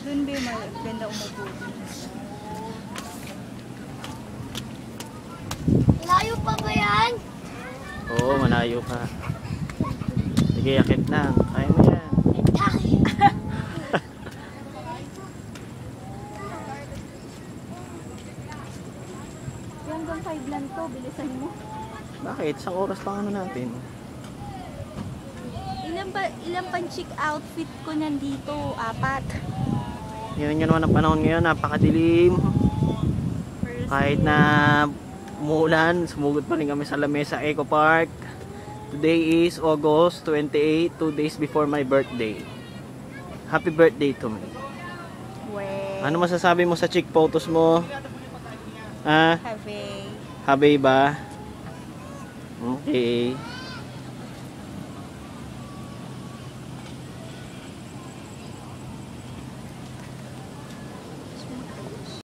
Doon ba yung maganda umupo? Layo pa ba yan? Oo, malayo pa. Sige, akit lang. Kaya mo yan. Hanggang 5 lang to, bilisan mo. Bakit? Isang oras lang ano natin. Ilan pang chic outfit ko nandito? 4. Yan nyo naman ang panahon ngayon, napakadilim. Kahit na umuulan, sumugod pa rin kami sa lamesa Eco Park. Today is August 28, 2 days before my birthday. Happy birthday to me. Well, Ano masasabi mo sa chick photos mo? Ah, have happy ba? Okay.